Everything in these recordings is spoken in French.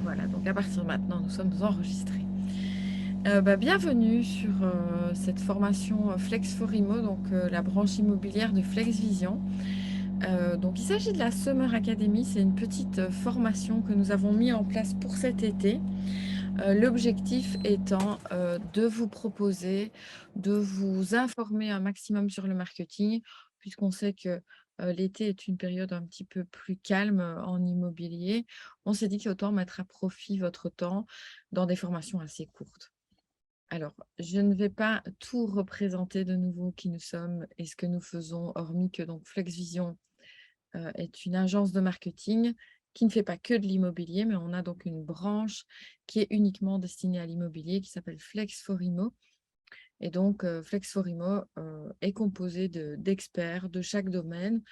Voilà, donc à partir de maintenant, nous sommes enregistrés. Bienvenue sur cette formation Flex for Imo, donc la branche immobilière de FlexVision. Donc, il s'agit de la Summer Academy. C'est une petite formation que nous avons mis en place pour cet été. L'objectif étant de vous proposer, de vous informer un maximum sur le marketing, puisqu'on sait que l'été est une période un petit peu plus calme en immobilier. On s'est dit qu'autant mettre à profit votre temps dans des formations assez courtes. Alors, je ne vais pas tout représenter de nouveau qui nous sommes et ce que nous faisons, hormis que donc FlexVision est une agence de marketing qui ne fait pas que de l'immobilier, mais on a donc une branche qui est uniquement destinée à l'immobilier, qui s'appelle Flex for Immo. Et donc, Flex for Immo est composé d'experts de chaque domaine.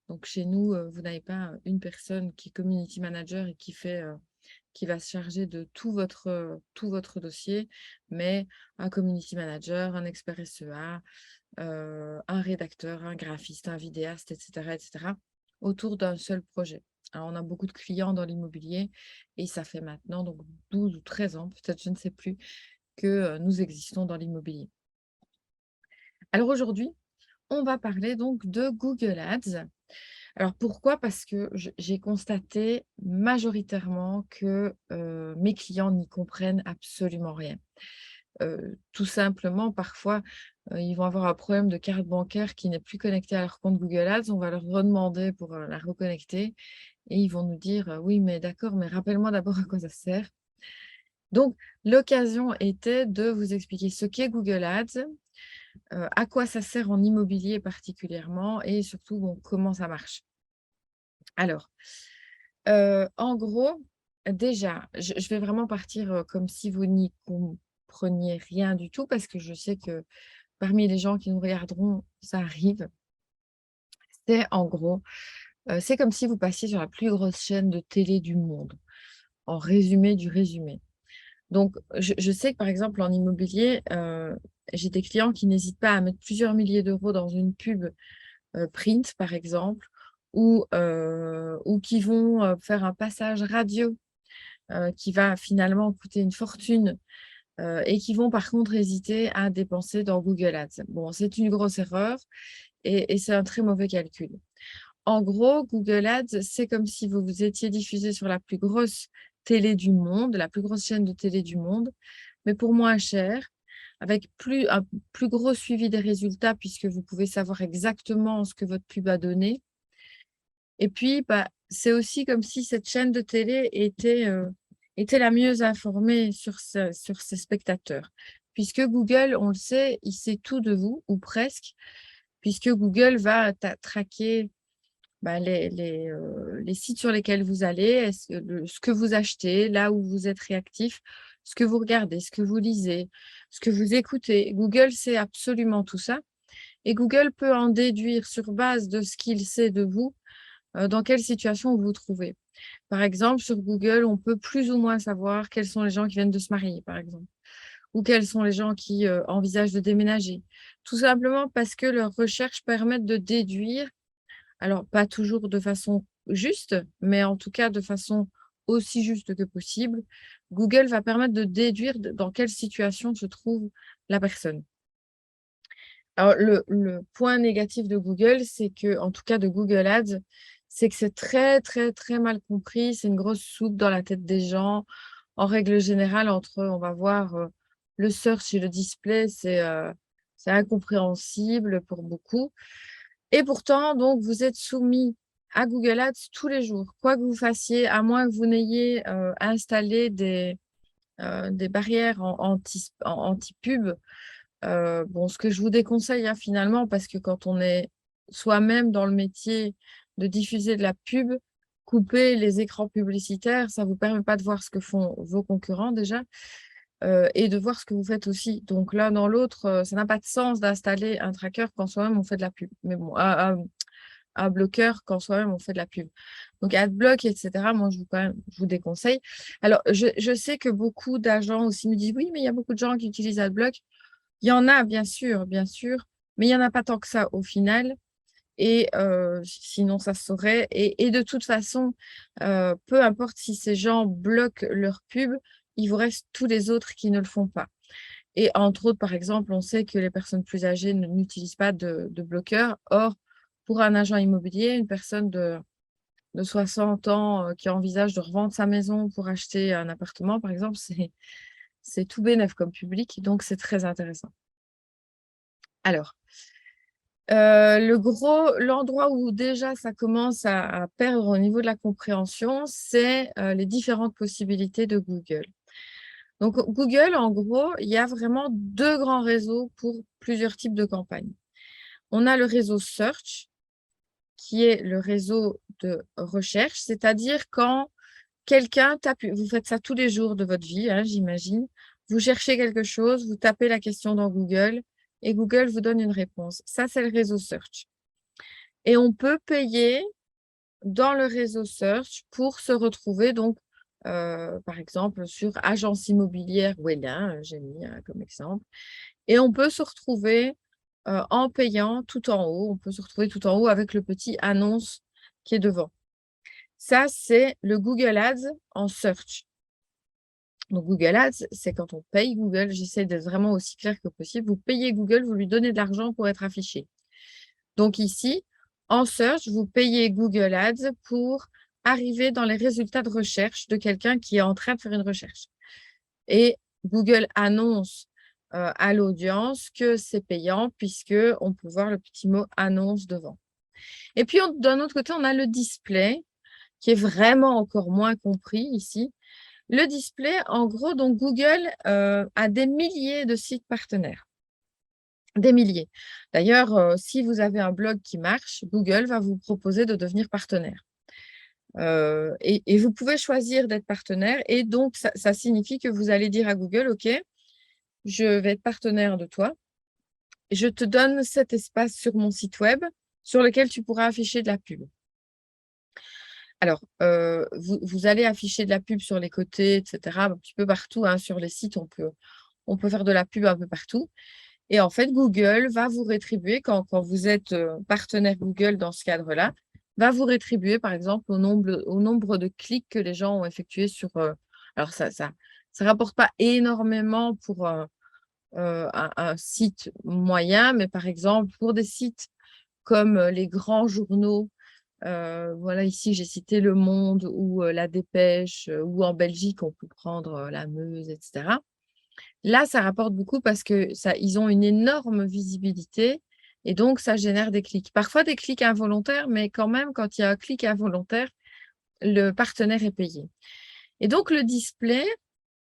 Donc, chez nous, vous n'avez pas une personne qui est community manager et qui va se charger de tout votre dossier, mais un community manager, un expert SEA, un rédacteur, un graphiste, un vidéaste, etc., autour d'un seul projet. Alors, on a beaucoup de clients dans l'immobilier et ça fait maintenant donc 12 ou 13 ans, peut-être, je ne sais plus, que nous existons dans l'immobilier. Alors aujourd'hui, on va parler donc de Google Ads. Alors pourquoi? Parce que j'ai constaté majoritairement que mes clients n'y comprennent absolument rien. Tout simplement, parfois, ils vont avoir un problème de carte bancaire qui n'est plus connectée à leur compte Google Ads. On va leur redemander pour la reconnecter et ils vont nous dire oui, mais d'accord, mais rappelle-moi d'abord à quoi ça sert. Donc, l'occasion était de vous expliquer ce qu'est Google Ads, à quoi ça sert en immobilier particulièrement et surtout bon, comment ça marche. Alors, en gros, déjà, je vais vraiment partir comme si vous n'y compreniez rien du tout parce que je sais que parmi les gens qui nous regarderont, ça arrive. C'est en gros, c'est comme si vous passiez sur la plus grosse chaîne de télé du monde, en résumé du résumé. Donc, je sais que par exemple en immobilier, j'ai des clients qui n'hésitent pas à mettre plusieurs milliers d'euros dans une pub print par exemple, ou qui vont faire un passage radio qui va finalement coûter une fortune et qui vont par contre hésiter à dépenser dans Google Ads. Bon, c'est une grosse erreur et c'est un très mauvais calcul. En gros, Google Ads, c'est comme si vous vous étiez diffusé sur la plus grosse télé du monde, la plus grosse chaîne de télé du monde, mais pour moins cher, avec un plus gros suivi des résultats puisque vous pouvez savoir exactement ce que votre pub a donné. Et puis, c'est aussi comme si cette chaîne de télé était la mieux informée sur ses spectateurs. Puisque Google, on le sait, il sait tout de vous, ou presque, puisque Google va traquer les sites sur lesquels vous allez, ce que vous achetez, là où vous êtes réactif, ce que vous regardez, ce que vous lisez, ce que vous écoutez. Google sait absolument tout ça. Et Google peut en déduire sur base de ce qu'il sait de vous, dans quelle situation vous vous trouvez. Par exemple, sur Google, on peut plus ou moins savoir quels sont les gens qui viennent de se marier, par exemple, ou quels sont les gens qui envisagent de déménager. Tout simplement parce que leurs recherches permettent de déduire, alors pas toujours de façon juste, mais en tout cas de façon aussi juste que possible. Google va permettre de déduire dans quelle situation se trouve la personne. Alors, le point négatif de Google, c'est que, en tout cas de Google Ads, c'est que c'est très, très, très mal compris. C'est une grosse soupe dans la tête des gens. En règle générale, on va voir le search et le display, c'est incompréhensible pour beaucoup. Et pourtant, donc, vous êtes soumis à Google Ads tous les jours, quoi que vous fassiez, à moins que vous n'ayez installé des barrières anti-pub. Bon, ce que je vous déconseille, hein, finalement, parce que quand on est soi-même dans le métier de diffuser de la pub, couper les écrans publicitaires, ça ne vous permet pas de voir ce que font vos concurrents déjà, et de voir ce que vous faites aussi. Donc l'un dans l'autre, ça n'a pas de sens d'installer un tracker quand soi-même on fait de la pub. Mais bon, un bloqueur quand soi-même on fait de la pub. Donc Adblock, etc., moi, je vous déconseille. Alors, je sais que beaucoup d'agents aussi me disent, oui, mais il y a beaucoup de gens qui utilisent Adblock. Il y en a, bien sûr, mais il n'y en a pas tant que ça au final. et sinon ça se saurait. Et de toute façon, peu importe si ces gens bloquent leur pub, il vous reste tous les autres qui ne le font pas. Et entre autres, par exemple, on sait que les personnes plus âgées n'utilisent pas de bloqueur. Or, pour un agent immobilier, une personne de 60 ans qui envisage de revendre sa maison pour acheter un appartement, par exemple, c'est tout bénef comme public, donc c'est très intéressant. Alors, l'endroit où déjà ça commence à perdre au niveau de la compréhension, c'est les différentes possibilités de Google. Donc, Google, en gros, il y a vraiment deux grands réseaux pour plusieurs types de campagnes. On a le réseau Search, qui est le réseau de recherche, c'est-à-dire quand quelqu'un tape, vous faites ça tous les jours de votre vie, hein, j'imagine, vous cherchez quelque chose, vous tapez la question dans Google et Google vous donne une réponse. Ça, c'est le réseau Search. Et on peut payer dans le réseau Search pour se retrouver, donc, par exemple, sur Agence immobilière Wellin, j'ai mis comme exemple. Et on peut se retrouver en payant tout en haut. On peut se retrouver tout en haut avec le petit annonce qui est devant. Ça, c'est le Google Ads en Search. Donc, Google Ads, c'est quand on paye Google. J'essaie d'être vraiment aussi clair que possible. Vous payez Google, vous lui donnez de l'argent pour être affiché. Donc, ici, en Search, vous payez Google Ads pour arriver dans les résultats de recherche de quelqu'un qui est en train de faire une recherche. Et Google annonce à l'audience que c'est payant puisqu'on peut voir le petit mot annonce devant. Et puis, d'un autre côté, on a le display qui est vraiment encore moins compris ici. Le display, en gros, donc Google a des milliers de sites partenaires. Des milliers. D'ailleurs, si vous avez un blog qui marche, Google va vous proposer de devenir partenaire. Et vous pouvez choisir d'être partenaire. Et donc, ça signifie que vous allez dire à Google, OK, je vais être partenaire de toi. Je te donne cet espace sur mon site web sur lequel tu pourras afficher de la pub. Alors, vous allez afficher de la pub sur les côtés, etc., un petit peu partout, hein, sur les sites, on peut faire de la pub un peu partout. Et en fait, Google va vous rétribuer, quand vous êtes partenaire Google dans ce cadre-là, va vous rétribuer, par exemple, au nombre de clics que les gens ont effectués sur… alors, ça rapporte pas énormément pour un site moyen, mais par exemple, pour des sites comme les grands journaux, voilà, ici, j'ai cité Le Monde ou La Dépêche, ou en Belgique, on peut prendre La Meuse, etc. Là, ça rapporte beaucoup parce que ils ont une énorme visibilité et donc ça génère des clics. Parfois des clics involontaires, mais quand même, quand il y a un clic involontaire, le partenaire est payé. Et donc, le display,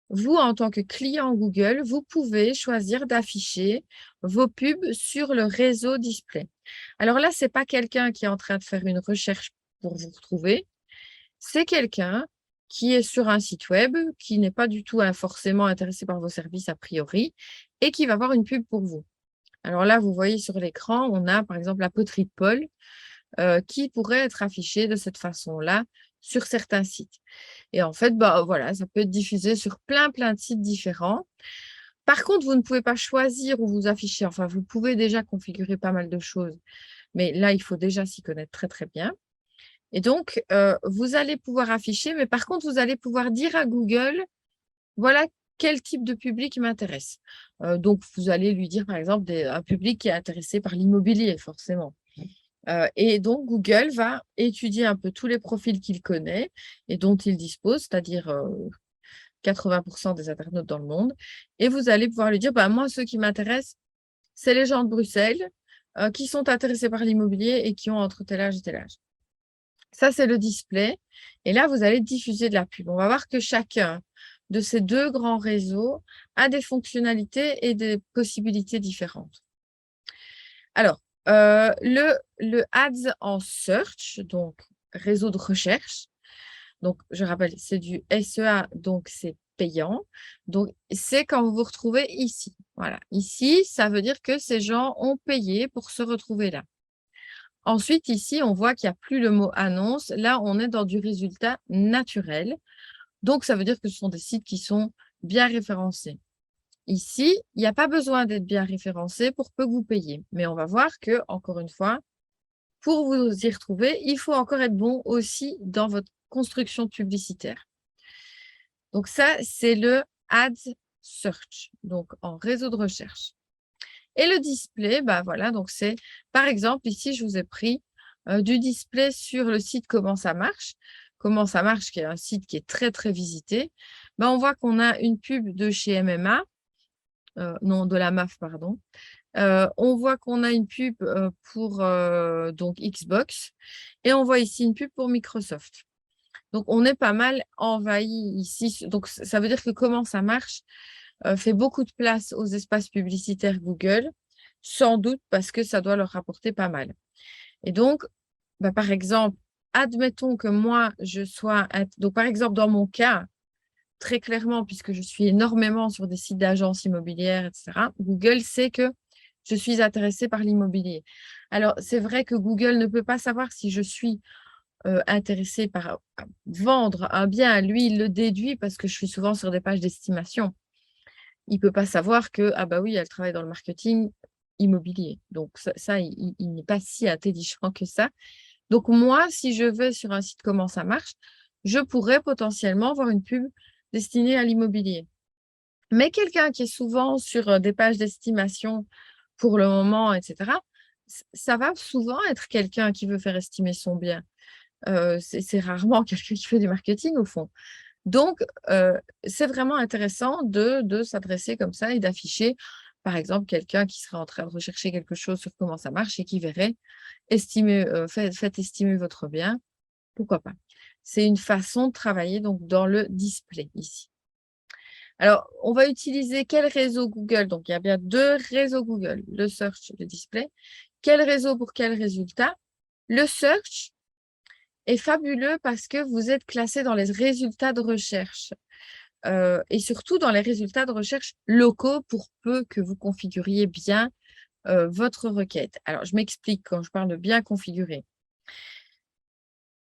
vous, en tant que client Google, vous pouvez choisir d'afficher vos pubs sur le réseau display. Alors là, ce n'est pas quelqu'un qui est en train de faire une recherche pour vous retrouver, c'est quelqu'un qui est sur un site web, qui n'est pas du tout forcément intéressé par vos services a priori, et qui va avoir une pub pour vous. Alors là, vous voyez sur l'écran, on a par exemple la poterie de Paul, qui pourrait être affichée de cette façon-là sur certains sites. Et en fait, bah, voilà, ça peut être diffusé sur plein de sites différents. Par contre, vous ne pouvez pas choisir où vous affichez. Enfin, vous pouvez déjà configurer pas mal de choses, mais là, il faut déjà s'y connaître très, très bien. Et donc, vous allez pouvoir afficher, mais par contre, vous allez pouvoir dire à Google, voilà quel type de public m'intéresse. Donc, vous allez lui dire, par exemple, un public qui est intéressé par l'immobilier, forcément. Et donc, Google va étudier un peu tous les profils qu'il connaît et dont il dispose, c'est-à-dire 80% des internautes dans le monde. Et vous allez pouvoir lui dire, bah, moi, ceux qui m'intéressent, c'est les gens de Bruxelles qui sont intéressés par l'immobilier et qui ont entre tel âge et tel âge. Ça, c'est le display. Et là, vous allez diffuser de la pub. On va voir que chacun de ces deux grands réseaux a des fonctionnalités et des possibilités différentes. Alors, le Ads en Search, donc réseau de recherche, donc je rappelle, c'est du SEA, donc c'est payant. Donc, c'est quand vous vous retrouvez ici. Voilà. Ici, ça veut dire que ces gens ont payé pour se retrouver là. Ensuite, ici, on voit qu'il n'y a plus le mot annonce. Là, on est dans du résultat naturel. Donc, ça veut dire que ce sont des sites qui sont bien référencés. Ici, il n'y a pas besoin d'être bien référencé pour peu que vous payiez. Mais on va voir que, encore une fois, pour vous y retrouver, il faut encore être bon aussi dans votre construction publicitaire. Donc ça, c'est le Ads Search, donc en réseau de recherche. Et le display, bah voilà, donc c'est, par exemple, ici, je vous ai pris du display sur le site Comment ça marche. Comment ça marche, qui est un site qui est très, très visité. Bah, on voit qu'on a une pub de chez MMA, non, de la MAF, pardon. On voit qu'on a une pub pour donc Xbox et on voit ici une pub pour Microsoft. Donc, on est pas mal envahi ici. Donc, ça veut dire que Comment ça marche fait beaucoup de place aux espaces publicitaires Google, sans doute parce que ça doit leur rapporter pas mal. Et donc, bah, par exemple, admettons que moi, je sois... Donc, par exemple, dans mon cas, très clairement, puisque je suis énormément sur des sites d'agences immobilières, etc., Google sait que je suis intéressée par l'immobilier. Alors, c'est vrai que Google ne peut pas savoir si je suis intéressée par vendre un bien. Lui, il le déduit parce que je suis souvent sur des pages d'estimation. Il ne peut pas savoir que, ah bah oui, elle travaille dans le marketing immobilier. Donc, ça il n'est pas si intelligent que ça. Donc, moi, si je vais sur un site Comment ça marche, je pourrais potentiellement voir une pub destinée à l'immobilier. Mais quelqu'un qui est souvent sur des pages d'estimation pour le moment, etc., ça va souvent être quelqu'un qui veut faire estimer son bien. C'est rarement quelqu'un qui fait du marketing au fond. Donc, c'est vraiment intéressant de s'adresser comme ça et d'afficher, par exemple, quelqu'un qui serait en train de rechercher quelque chose sur comment ça marche et qui verrait estimer, faites estimer votre bien, pourquoi pas. C'est une façon de travailler donc dans le display ici. Alors, on va utiliser quel réseau Google? Donc, il y a bien deux réseaux Google, le search, le display. Quel réseau pour quel résultat? Le search est fabuleux parce que vous êtes classé dans les résultats de recherche et surtout dans les résultats de recherche locaux pour peu que vous configuriez bien votre requête. Alors, je m'explique quand je parle de bien configurer.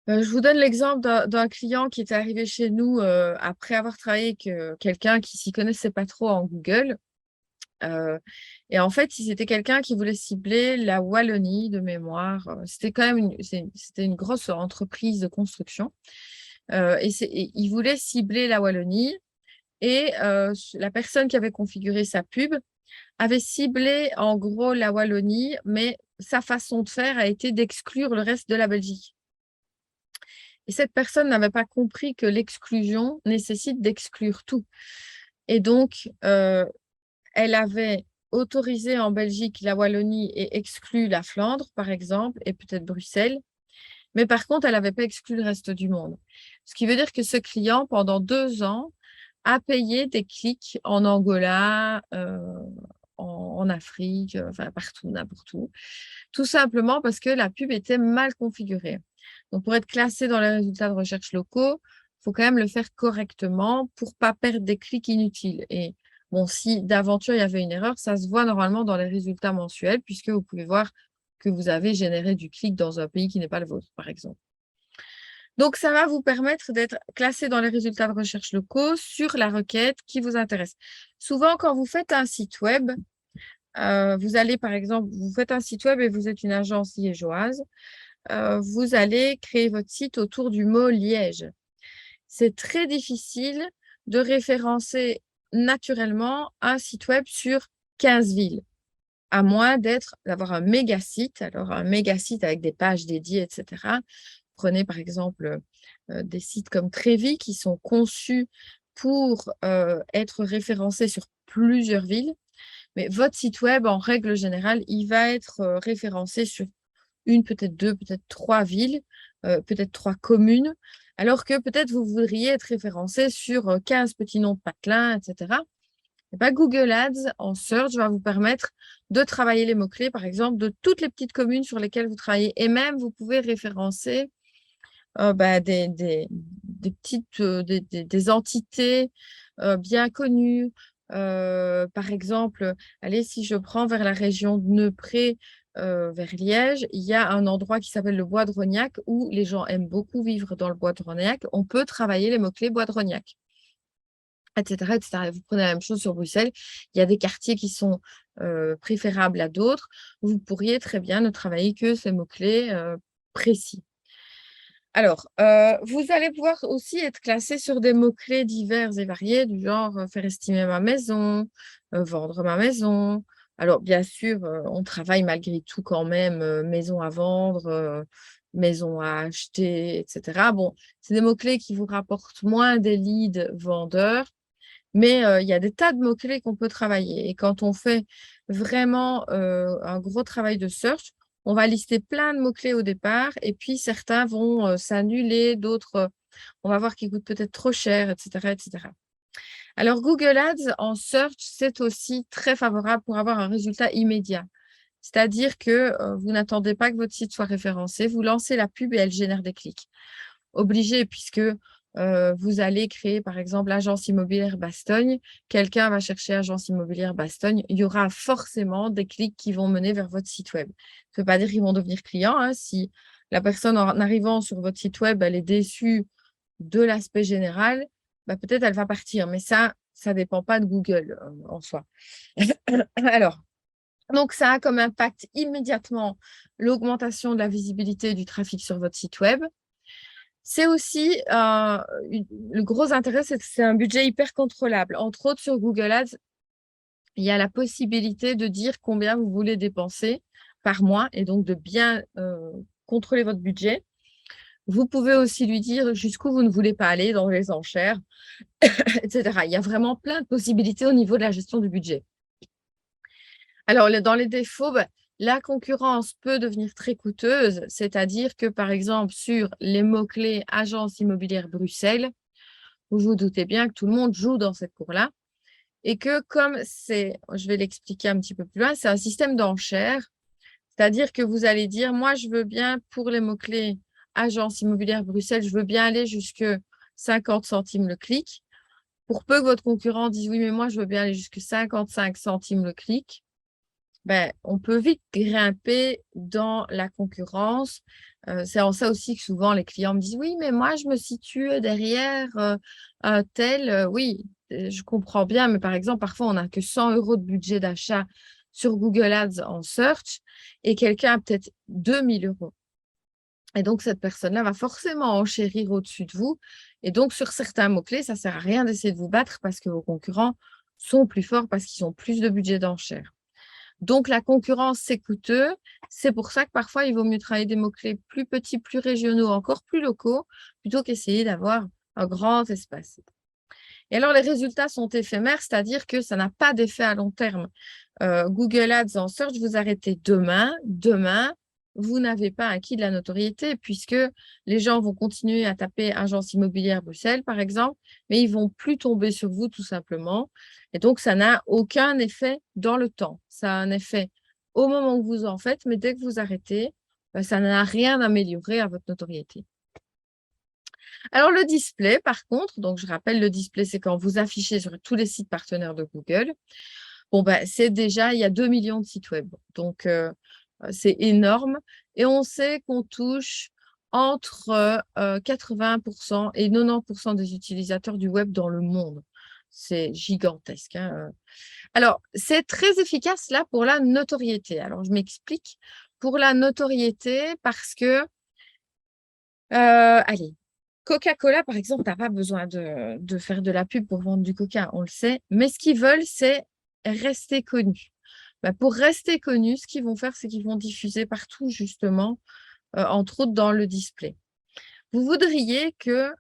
Je vous donne l'exemple d'un client qui était arrivé chez nous après avoir travaillé avec quelqu'un qui s'y connaissait pas trop en Google. Et en fait, si c'était quelqu'un qui voulait cibler la Wallonie de mémoire, c'était quand même c'était une grosse entreprise de construction. Et il voulait cibler la Wallonie. Et la personne qui avait configuré sa pub avait ciblé en gros la Wallonie, mais sa façon de faire a été d'exclure le reste de la Belgique. Et cette personne n'avait pas compris que l'exclusion nécessite d'exclure tout. Et donc, elle avait autorisé en Belgique la Wallonie et exclu la Flandre, par exemple, et peut-être Bruxelles. Mais par contre, elle n'avait pas exclu le reste du monde. Ce qui veut dire que ce client, pendant 2 ans, a payé des clics en Angola, en Afrique, enfin partout, n'importe où. Tout simplement parce que la pub était mal configurée. Donc, pour être classé dans les résultats de recherche locaux, il faut quand même le faire correctement pour ne pas perdre des clics inutiles. Et bon, si d'aventure il y avait une erreur, ça se voit normalement dans les résultats mensuels, puisque vous pouvez voir que vous avez généré du clic dans un pays qui n'est pas le vôtre, par exemple. Donc, ça va vous permettre d'être classé dans les résultats de recherche locaux sur la requête qui vous intéresse. Souvent, quand vous faites un site web, vous allez, par exemple, vous faites un site web et vous êtes une agence liégeoise, vous allez créer votre site autour du mot Liège. C'est très difficile de référencer naturellement un site web sur 15 villes, à moins d'avoir un méga site, alors un méga site avec des pages dédiées, etc. Prenez par exemple des sites comme Trévis qui sont conçus pour être référencés sur plusieurs villes. Mais votre site web, en règle générale, il va être référencé sur une, peut-être deux, peut-être trois villes, peut-être trois communes, alors que peut-être vous voudriez être référencé sur 15 petits noms de patelins, etc. Et bien, Google Ads en search va vous permettre de travailler les mots-clés, par exemple, de toutes les petites communes sur lesquelles vous travaillez. Et même, vous pouvez référencer des petites des entités bien connues. Par exemple, allez, si je prends vers la région de Neupré, vers Liège, il y a un endroit qui s'appelle le Bois de Rognac où les gens aiment beaucoup vivre dans le Bois de Rognac. On peut travailler les mots-clés Bois de Rognac. etc., etc. Et vous prenez la même chose sur Bruxelles. Il y a des quartiers qui sont préférables à d'autres. Vous pourriez très bien ne travailler que ces mots-clés précis. Alors, vous allez pouvoir aussi être classé sur des mots-clés divers et variés, du genre faire estimer ma maison, vendre ma maison. Alors, bien sûr, on travaille malgré tout quand même maison à vendre, maison à acheter, etc. Bon, c'est des mots-clés qui vous rapportent moins des leads vendeurs, mais il y a des tas de mots-clés qu'on peut travailler. Et quand on fait vraiment un gros travail de search, on va lister plein de mots-clés au départ et puis certains vont s'annuler, d'autres, on va voir qu'ils coûtent peut-être trop cher, etc., etc. Alors, Google Ads en search, c'est aussi très favorable pour avoir un résultat immédiat. C'est-à-dire que vous n'attendez pas que votre site soit référencé, vous lancez la pub et elle génère des clics. Obligé puisque vous allez créer, par exemple, agence immobilière Bastogne. Quelqu'un va chercher agence immobilière Bastogne. Il y aura forcément des clics qui vont mener vers votre site web. Ça ne veut pas dire qu'ils vont devenir clients, hein. Si la personne, en arrivant sur votre site web, elle est déçue de l'aspect général, bah, peut-être elle va partir. Mais ça ne dépend pas de Google en soi. Alors, donc, ça a comme impact immédiatement l'augmentation de la visibilité du trafic sur votre site web. C'est aussi le gros intérêt, c'est que c'est un budget hyper contrôlable. Entre autres, sur Google Ads, il y a la possibilité de dire combien vous voulez dépenser par mois et donc de bien contrôler votre budget. Vous pouvez aussi lui dire jusqu'où vous ne voulez pas aller dans les enchères, etc. Il y a vraiment plein de possibilités au niveau de la gestion du budget. Alors, dans les défauts, la concurrence peut devenir très coûteuse, c'est-à-dire que, par exemple, sur les mots-clés agence immobilière Bruxelles, vous vous doutez bien que tout le monde joue dans cette cour-là et que comme c'est, je vais l'expliquer un petit peu plus loin, c'est un système d'enchères, c'est-à-dire que vous allez dire, moi, je veux bien pour les mots-clés agence immobilière Bruxelles, je veux bien aller jusque 50 centimes le clic. Pour peu que votre concurrent dise, oui, mais moi, je veux bien aller jusque 55 centimes le clic, on peut vite grimper dans la concurrence. C'est en ça aussi que souvent les clients me disent, oui, mais moi, je me situe derrière un tel. Oui, je comprends bien, mais par exemple, parfois, on n'a que 100 € de budget d'achat sur Google Ads en search et quelqu'un a peut-être 2 000 €. Et donc, cette personne-là va forcément enchérir au-dessus de vous. Et donc, sur certains mots-clés, ça ne sert à rien d'essayer de vous battre parce que vos concurrents sont plus forts parce qu'ils ont plus de budget d'enchère. Donc, la concurrence, c'est coûteux. C'est pour ça que parfois, il vaut mieux travailler des mots-clés plus petits, plus régionaux, encore plus locaux, plutôt qu'essayer d'avoir un grand espace. Et alors, les résultats sont éphémères, c'est-à-dire que ça n'a pas d'effet à long terme. Google Ads en search, vous arrêtez demain. Demain, vous n'avez pas acquis de la notoriété puisque les gens vont continuer à taper agence immobilière Bruxelles, par exemple, mais ils ne vont plus tomber sur vous tout simplement. Et donc, ça n'a aucun effet dans le temps. Ça a un effet au moment où vous en faites, mais dès que vous arrêtez, ça n'a rien amélioré à votre notoriété. Alors, le display, par contre, donc je rappelle, le display, c'est quand vous affichez sur tous les sites partenaires de Google. Bon, c'est déjà, il y a 2 millions de sites web. Donc, c'est énorme. Et on sait qu'on touche entre 80% et 90% des utilisateurs du web dans le monde. C'est gigantesque, hein. Alors, c'est très efficace là pour la notoriété. Alors, je m'explique. Pour la notoriété, parce que, allez, Coca-Cola, par exemple, tu n'as pas besoin de faire de la pub pour vendre du coca, on le sait. Mais ce qu'ils veulent, c'est rester connus. Pour rester connus, ce qu'ils vont faire, c'est qu'ils vont diffuser partout, justement, entre autres dans le display. Vous voudriez que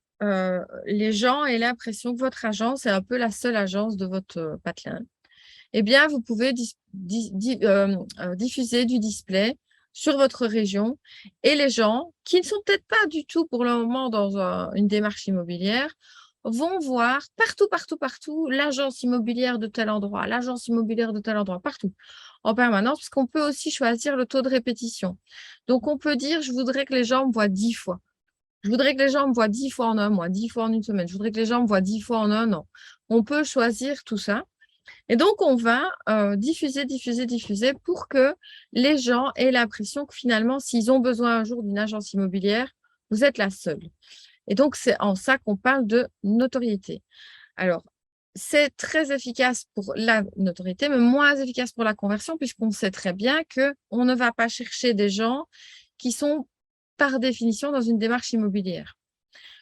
les gens aient l'impression que votre agence est un peu la seule agence de votre patelin. Eh bien, vous pouvez diffuser du display sur votre région et les gens qui ne sont peut-être pas du tout pour le moment dans une démarche immobilière vont voir partout, partout, partout l'agence immobilière de tel endroit, l'agence immobilière de tel endroit, partout, en permanence, parce qu'on peut aussi choisir le taux de répétition. Donc, on peut dire, je voudrais que les gens me voient 10 fois. Je voudrais que les gens me voient 10 fois en un mois, 10 fois en une semaine. Je voudrais que les gens me voient 10 fois en un an. On peut choisir tout ça. Et donc, on va diffuser, diffuser, diffuser pour que les gens aient l'impression que finalement, s'ils ont besoin un jour d'une agence immobilière, vous êtes la seule. Et donc, c'est en ça qu'on parle de notoriété. Alors, c'est très efficace pour la notoriété, mais moins efficace pour la conversion, puisqu'on sait très bien qu'on ne va pas chercher des gens qui sont par définition dans une démarche immobilière.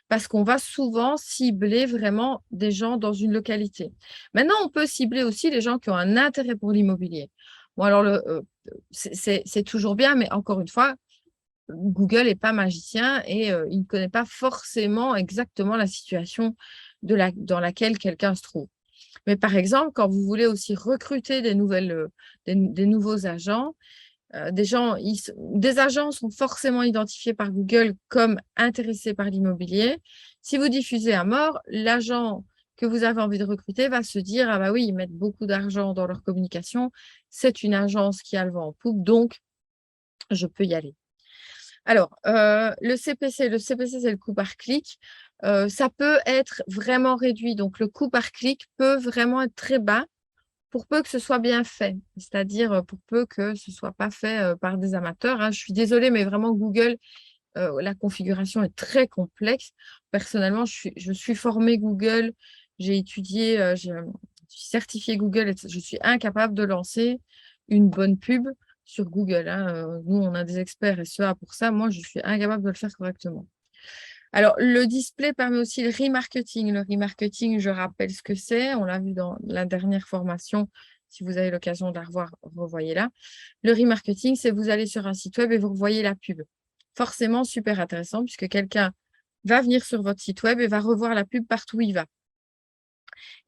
Parce qu'on va souvent cibler vraiment des gens dans une localité. Maintenant, on peut cibler aussi les gens qui ont un intérêt pour l'immobilier. Bon, alors, c'est toujours bien, mais encore une fois, Google n'est pas magicien et il ne connaît pas forcément exactement la situation dans laquelle quelqu'un se trouve. Mais par exemple, quand vous voulez aussi recruter des nouveaux agents, des agents sont forcément identifiés par Google comme intéressés par l'immobilier. Si vous diffusez à mort, l'agent que vous avez envie de recruter va se dire, ah bah oui, ils mettent beaucoup d'argent dans leur communication, c'est une agence qui a le vent en poupe, donc je peux y aller. Alors, le CPC, c'est le coût par clic. Ça peut être vraiment réduit. Donc, le coût par clic peut vraiment être très bas pour peu que ce soit bien fait. C'est-à-dire pour peu que ce ne soit pas fait par des amateurs, hein. Je suis désolée, mais vraiment, Google, la configuration est très complexe. Personnellement, je suis formée Google. J'ai étudié, je suis certifiée Google. Je suis incapable de lancer une bonne pub sur Google, hein. Nous, on a des experts SEA pour ça. Moi, je suis incapable de le faire correctement. Alors, le display permet aussi le remarketing. Le remarketing, je rappelle ce que c'est. On l'a vu dans la dernière formation. Si vous avez l'occasion de la revoir, revoyez-la. Le remarketing, c'est vous allez sur un site web et vous revoyez la pub. Forcément, super intéressant puisque quelqu'un va venir sur votre site web et va revoir la pub partout où il va.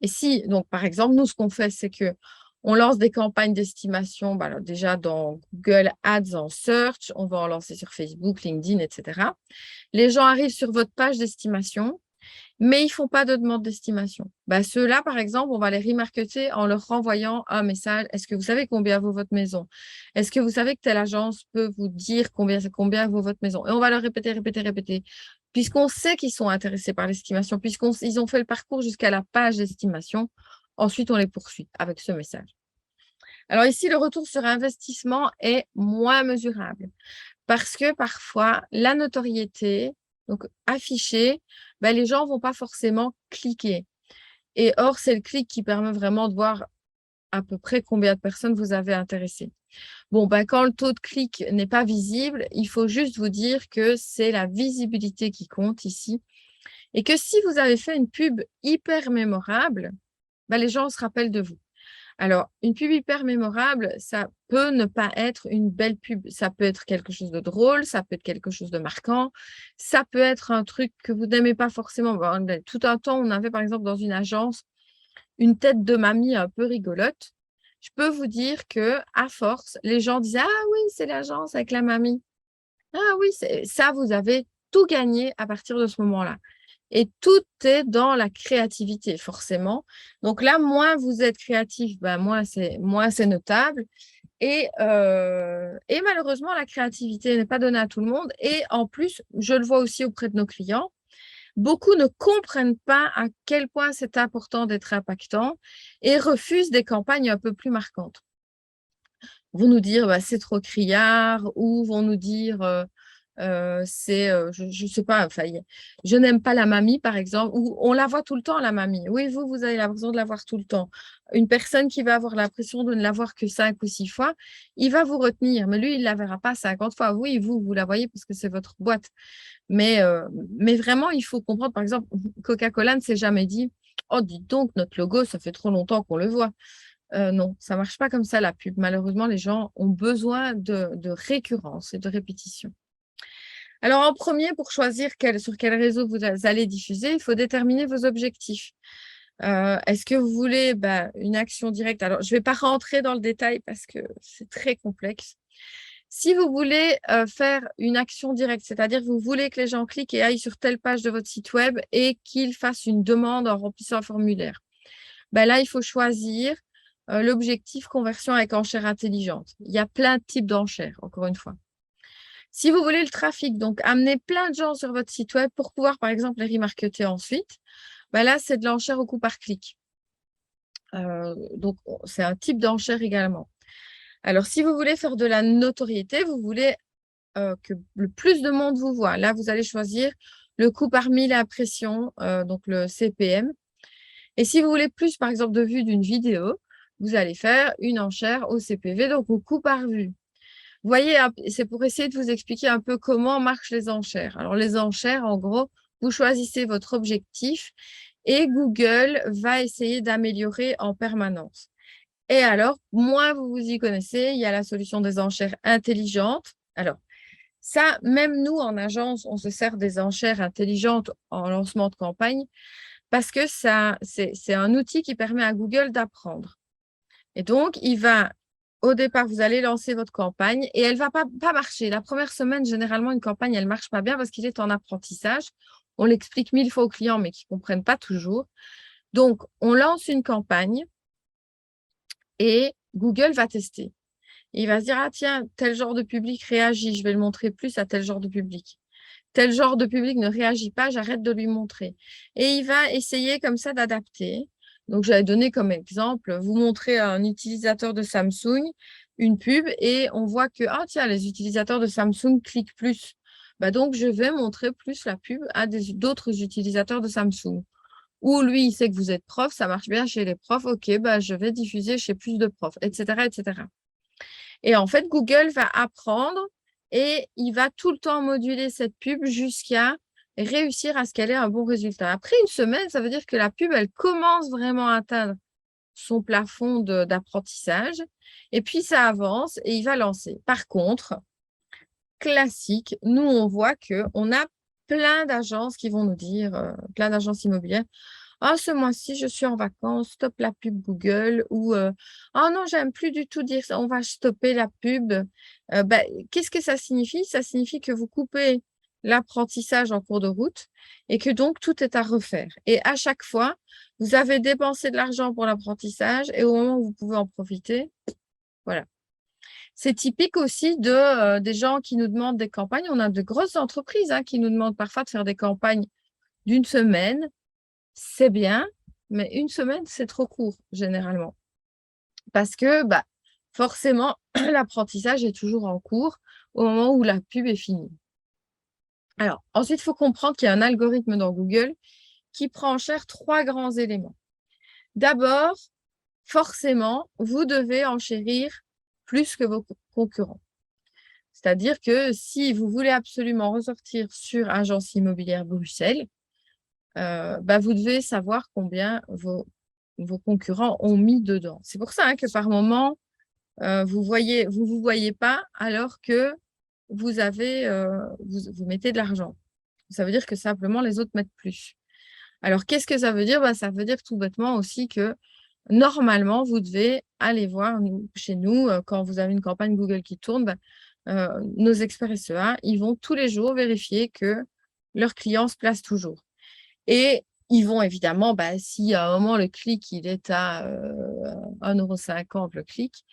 Et si, donc, par exemple, nous, ce qu'on fait, c'est que on lance des campagnes d'estimation, alors déjà dans Google Ads en search, on va en lancer sur Facebook, LinkedIn, etc. Les gens arrivent sur votre page d'estimation, mais ils ne font pas de demande d'estimation. Ceux-là, par exemple, on va les remarketer en leur renvoyant un message. Est-ce que vous savez combien vaut votre maison? Est-ce que vous savez que telle agence peut vous dire combien vaut votre maison? Et on va leur répéter, répéter, répéter. Puisqu'on sait qu'ils sont intéressés par l'estimation, puisqu'ils ont fait le parcours jusqu'à la page d'estimation, ensuite on les poursuit avec ce message. Alors ici, le retour sur investissement est moins mesurable parce que parfois, la notoriété, donc affichée, les gens ne vont pas forcément cliquer. Et or, c'est le clic qui permet vraiment de voir à peu près combien de personnes vous avez intéressées. Bon, quand le taux de clic n'est pas visible, il faut juste vous dire que c'est la visibilité qui compte ici. Et que si vous avez fait une pub hyper mémorable, les gens se rappellent de vous. Alors, une pub hyper mémorable, ça peut ne pas être une belle pub. Ça peut être quelque chose de drôle, ça peut être quelque chose de marquant, ça peut être un truc que vous n'aimez pas forcément. Tout un temps, on avait par exemple dans une agence une tête de mamie un peu rigolote. Je peux vous dire que à force, les gens disaient: «Ah oui, c'est l'agence avec la mamie. Ah oui, ça, vous avez tout gagné à partir de ce moment-là». Et tout est dans la créativité, forcément. Donc là, moins vous êtes créatif, moins c'est notable. Et malheureusement, la créativité n'est pas donnée à tout le monde. Et en plus, je le vois aussi auprès de nos clients, beaucoup ne comprennent pas à quel point c'est important d'être impactant et refusent des campagnes un peu plus marquantes. Vont nous dire c'est trop criard ou vont nous dire je sais pas, enfin, je n'aime pas la mamie, par exemple, ou on la voit tout le temps, la mamie. Oui, vous avez l'impression de la voir tout le temps. Une personne qui va avoir l'impression de ne la voir que 5 ou 6 fois, il va vous retenir, mais lui, il ne la verra pas 50 fois. Oui, vous la voyez parce que c'est votre boîte. Mais, euh, mais vraiment, il faut comprendre, par exemple, Coca-Cola ne s'est jamais dit, oh, dites donc, notre logo, ça fait trop longtemps qu'on le voit. Non, ça ne marche pas comme ça, la pub. Malheureusement, les gens ont besoin de récurrence et de répétition. Alors, en premier, pour choisir sur quel réseau vous allez diffuser, il faut déterminer vos objectifs. Est-ce que vous voulez une action directe? Alors, je ne vais pas rentrer dans le détail parce que c'est très complexe. Si vous voulez faire une action directe, c'est-à-dire que vous voulez que les gens cliquent et aillent sur telle page de votre site web et qu'ils fassent une demande en remplissant un formulaire, là, il faut choisir l'objectif conversion avec enchère intelligente. Il y a plein de types d'enchères, encore une fois. Si vous voulez le trafic, donc amener plein de gens sur votre site web pour pouvoir, par exemple, les remarketer ensuite, là, c'est de l'enchère au coût par clic. Donc, c'est un type d'enchère également. Alors, si vous voulez faire de la notoriété, vous voulez que le plus de monde vous voit. Là, vous allez choisir le coût par mille impressions, donc le CPM. Et si vous voulez plus, par exemple, de vues d'une vidéo, vous allez faire une enchère au CPV, donc au coût par vue. Vous voyez, c'est pour essayer de vous expliquer un peu comment marchent les enchères. Alors, les enchères, en gros, vous choisissez votre objectif et Google va essayer d'améliorer en permanence. Et alors, moins vous vous y connaissez, il y a la solution des enchères intelligentes. Alors, ça, même nous, en agence, on se sert des enchères intelligentes en lancement de campagne parce que ça, c'est un outil qui permet à Google d'apprendre. Et donc, au départ, vous allez lancer votre campagne et elle ne va pas marcher. La première semaine, généralement, une campagne, elle ne marche pas bien parce qu'il est en apprentissage. On l'explique 1000 fois aux clients, mais qui ne comprennent pas toujours. Donc, on lance une campagne et Google va tester. Il va se dire, ah tiens, tel genre de public réagit, je vais le montrer plus à tel genre de public. Tel genre de public ne réagit pas, j'arrête de lui montrer. Et il va essayer comme ça d'adapter. Donc, j'avais donné comme exemple, vous montrez à un utilisateur de Samsung une pub et on voit que, ah tiens, les utilisateurs de Samsung cliquent plus. Bah donc, je vais montrer plus la pub à d'autres utilisateurs de Samsung. Ou lui, il sait que vous êtes prof, ça marche bien chez les profs, ok, bah, je vais diffuser chez plus de profs, etc., etc. Et en fait, Google va apprendre et il va tout le temps moduler cette pub jusqu'à réussir à ce qu'elle ait un bon résultat. Après une semaine, ça veut dire que la pub, elle commence vraiment à atteindre son plafond d'apprentissage. Et puis, ça avance et il va lancer. Par contre, classique, nous, on voit qu'on a plein d'agences qui vont nous dire, plein d'agences immobilières, ah, ce mois-ci, je suis en vacances, stop la pub Google ou ah non, j'aime plus du tout dire ça, on va stopper la pub. Ben, qu'est-ce que ça signifie? Ça signifie que vous coupez l'apprentissage en cours de route et que donc tout est à refaire. Et à chaque fois, vous avez dépensé de l'argent pour l'apprentissage et au moment où vous pouvez en profiter, voilà. C'est typique aussi des gens qui nous demandent des campagnes. On a de grosses entreprises qui nous demandent parfois de faire des campagnes d'une semaine. C'est bien, mais une semaine, c'est trop court, généralement. Parce que forcément, l'apprentissage est toujours en cours au moment où la pub est finie. Alors, ensuite, il faut comprendre qu'il y a un algorithme dans Google qui prend en cher 3 grands éléments. D'abord, forcément, vous devez enchérir plus que vos concurrents. C'est-à-dire que si vous voulez absolument ressortir sur Agence Immobilière Bruxelles, vous devez savoir combien vos concurrents ont mis dedans. C'est pour ça que par moment, vous vous voyez pas alors que vous mettez de l'argent. Ça veut dire que simplement les autres mettent plus. Alors, qu'est-ce que ça veut dire? Ça veut dire tout bêtement aussi que normalement, vous devez aller voir chez nous, quand vous avez une campagne Google qui tourne, nos experts SEA, ils vont tous les jours vérifier que leurs clients se placent toujours. Et ils vont évidemment, si à un moment le clic il est à 1,50 € le clic,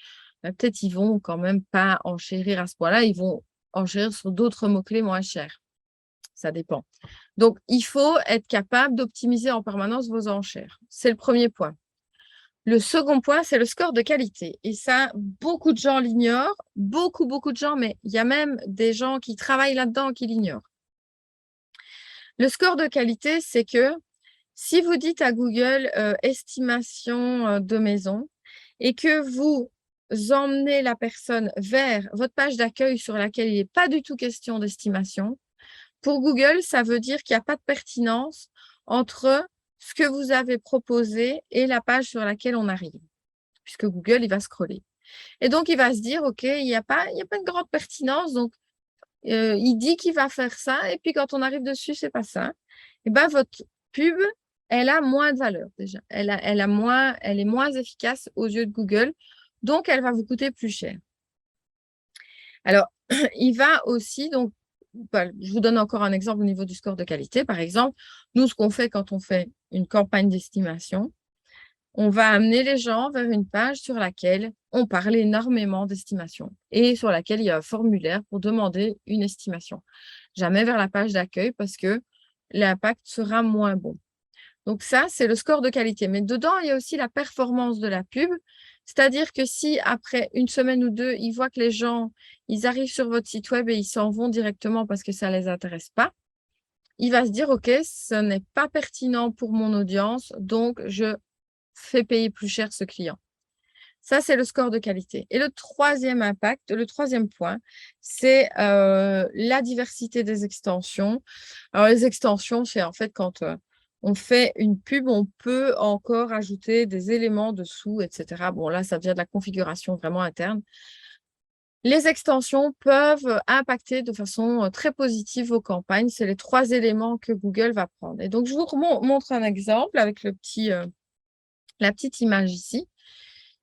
peut-être ils vont quand même pas enchérir à ce point-là, ils vont enchérir sur d'autres mots-clés moins chers. Ça dépend. Donc, il faut être capable d'optimiser en permanence vos enchères. C'est le premier point. Le second point, c'est le score de qualité. Et ça, beaucoup de gens l'ignorent, beaucoup de gens, mais il y a même des gens qui travaillent là-dedans qui l'ignorent. Le score de qualité, c'est que si vous dites à Google estimation de maison et que vous emmenez la personne vers votre page d'accueil sur laquelle il n'est pas du tout question d'estimation, pour Google, ça veut dire qu'il n'y a pas de pertinence entre ce que vous avez proposé et la page sur laquelle on arrive, puisque Google, il va scroller. Et donc, il va se dire, OK, il n'y a pas une grande pertinence, donc il dit qu'il va faire ça, et puis quand on arrive dessus, c'est pas ça. Et votre pub, elle a moins de valeur déjà. Elle est moins efficace aux yeux de Google, donc elle va vous coûter plus cher. Alors, il va aussi, donc, je vous donne encore un exemple au niveau du score de qualité. Par exemple, nous, ce qu'on fait quand on fait une campagne d'estimation, on va amener les gens vers une page sur laquelle on parle énormément d'estimation et sur laquelle il y a un formulaire pour demander une estimation. Jamais vers la page d'accueil parce que l'impact sera moins bon. Donc ça, c'est le score de qualité. Mais dedans, il y a aussi la performance de la pub. C'est-à-dire que si après une semaine ou deux, ils voient que les gens, ils arrivent sur votre site web et ils s'en vont directement parce que ça ne les intéresse pas, il va se dire, OK, ce n'est pas pertinent pour mon audience, donc je fais payer plus cher ce client. Ça, c'est le score de qualité. Et le troisième impact, le troisième point, c'est la diversité des extensions. Alors, les extensions, c'est en fait quand on fait une pub, on peut encore ajouter des éléments dessous, etc. Bon, là, ça vient de la configuration vraiment interne. Les extensions peuvent impacter de façon très positive vos campagnes. C'est les 3 éléments que Google va prendre. Et donc, je vous montre un exemple avec la petite image ici.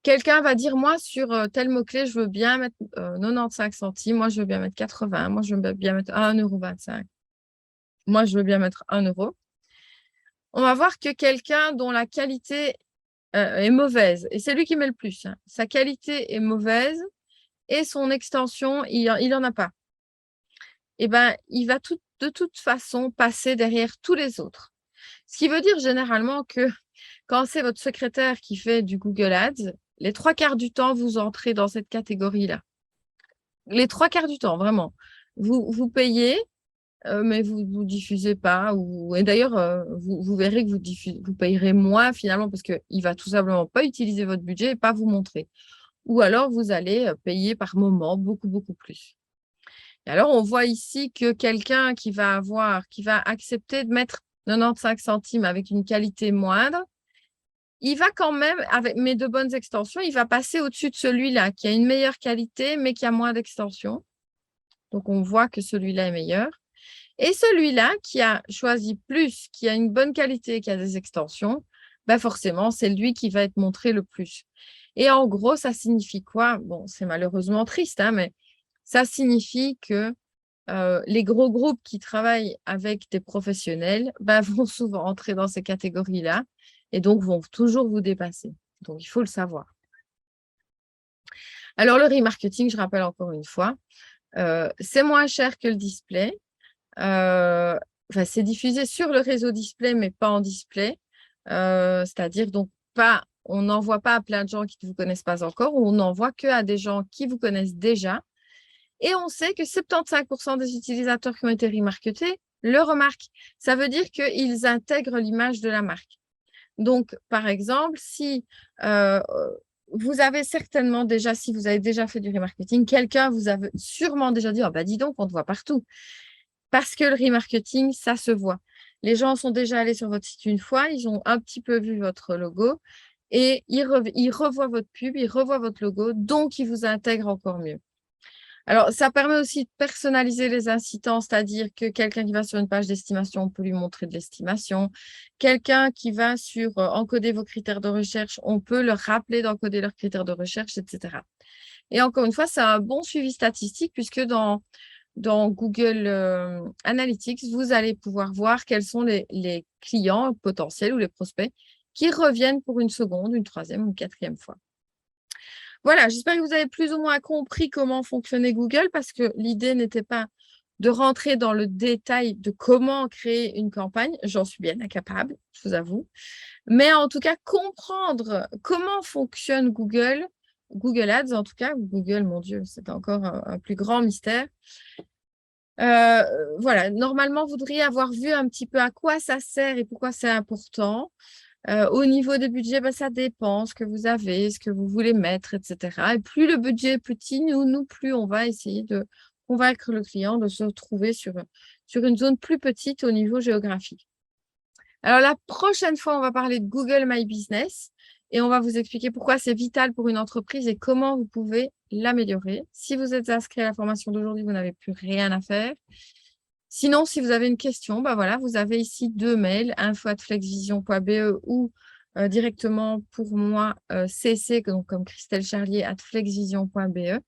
Quelqu'un va dire, moi, sur tel mot-clé, je veux bien mettre 95 centimes. Moi, je veux bien mettre 80. Moi, je veux bien mettre 1,25 €. Moi, je veux bien mettre 1 euro. On va voir que quelqu'un dont la qualité est mauvaise, et c'est lui qui met le plus, hein. Sa qualité est mauvaise et son extension, il n'en a pas. Eh ben, il va de toute façon passer derrière tous les autres. Ce qui veut dire généralement que quand c'est votre secrétaire qui fait du Google Ads, les 3/4 du temps, vous entrez dans cette catégorie-là. Les 3/4 du temps, vraiment. Vous payez, mais vous ne diffusez pas. Et d'ailleurs, vous verrez que vous payerez moins finalement parce qu'il ne va tout simplement pas utiliser votre budget et pas vous montrer. Ou alors, vous allez payer par moment beaucoup, beaucoup plus. Et alors, on voit ici que quelqu'un qui va accepter de mettre 95 centimes avec une qualité moindre, il va quand même, avec mes 2 bonnes extensions, il va passer au-dessus de celui-là qui a une meilleure qualité, mais qui a moins d'extensions. Donc, on voit que celui-là est meilleur. Et celui-là qui a choisi plus, qui a une bonne qualité, qui a des extensions, ben forcément, c'est lui qui va être montré le plus. Et en gros, ça signifie quoi? Bon, c'est malheureusement triste, hein, mais ça signifie que les gros groupes qui travaillent avec des professionnels vont souvent entrer dans ces catégories-là et donc vont toujours vous dépasser. Donc, il faut le savoir. Alors, le remarketing, je rappelle encore une fois, c'est moins cher que le display. C'est diffusé sur le réseau display, mais pas en display. C'est-à-dire donc on n'envoie pas à plein de gens qui ne vous connaissent pas encore, on n'envoie qu'à des gens qui vous connaissent déjà. Et on sait que 75% des utilisateurs qui ont été remarketés le remarquent. Ça veut dire qu'ils intègrent l'image de la marque. Donc, par exemple, si vous avez certainement déjà, si vous avez déjà fait du remarketing, quelqu'un vous a sûrement déjà dit, oh, bah, dis donc, on te voit partout. Parce que le remarketing, ça se voit. Les gens sont déjà allés sur votre site une fois, ils ont un petit peu vu votre logo et ils revoient votre pub, ils revoient votre logo, donc ils vous intègrent encore mieux. Alors, ça permet aussi de personnaliser les incitants, c'est-à-dire que quelqu'un qui va sur une page d'estimation, on peut lui montrer de l'estimation. Quelqu'un qui va sur encoder vos critères de recherche, on peut leur rappeler d'encoder leurs critères de recherche, etc. Et encore une fois, c'est un bon suivi statistique puisque dans Google Analytics, vous allez pouvoir voir quels sont les clients potentiels ou les prospects qui reviennent pour une seconde, une troisième ou une quatrième fois. Voilà, j'espère que vous avez plus ou moins compris comment fonctionnait Google parce que l'idée n'était pas de rentrer dans le détail de comment créer une campagne. J'en suis bien incapable, je vous avoue. Mais en tout cas, comprendre comment fonctionne Google Ads en tout cas, Google, mon Dieu, c'est encore un plus grand mystère. Voilà, normalement, vous devriez avoir vu un petit peu à quoi ça sert et pourquoi c'est important. Au niveau des budgets, ça dépend ce que vous avez, ce que vous voulez mettre, etc. Et plus le budget est petit, plus on va essayer de convaincre le client de se retrouver sur une zone plus petite au niveau géographique. Alors, la prochaine fois, on va parler de Google My Business et on va vous expliquer pourquoi c'est vital pour une entreprise et comment vous pouvez l'améliorer. Si vous êtes inscrit à la formation d'aujourd'hui, vous n'avez plus rien à faire. Sinon, si vous avez une question, voilà, vous avez ici 2 mails, info@flexvision.be ou directement pour moi, cc, donc comme Christelle Charlier, @flexvision.be.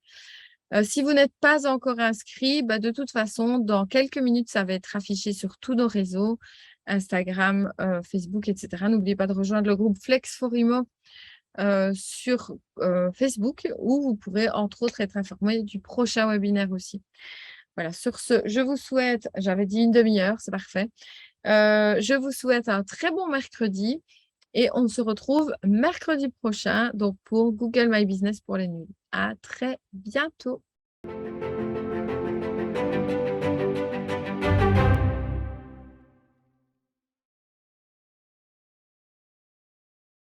Si vous n'êtes pas encore inscrit, de toute façon, dans quelques minutes, ça va être affiché sur tous nos réseaux, Instagram, Facebook, etc. N'oubliez pas de rejoindre le groupe Flex4Imo sur Facebook, où vous pourrez, entre autres, être informé du prochain webinaire aussi. Voilà, sur ce, je vous souhaite, j'avais dit une demi-heure, c'est parfait. Je vous souhaite un très bon mercredi et on se retrouve mercredi prochain donc pour Google My Business pour les nuls. À très bientôt.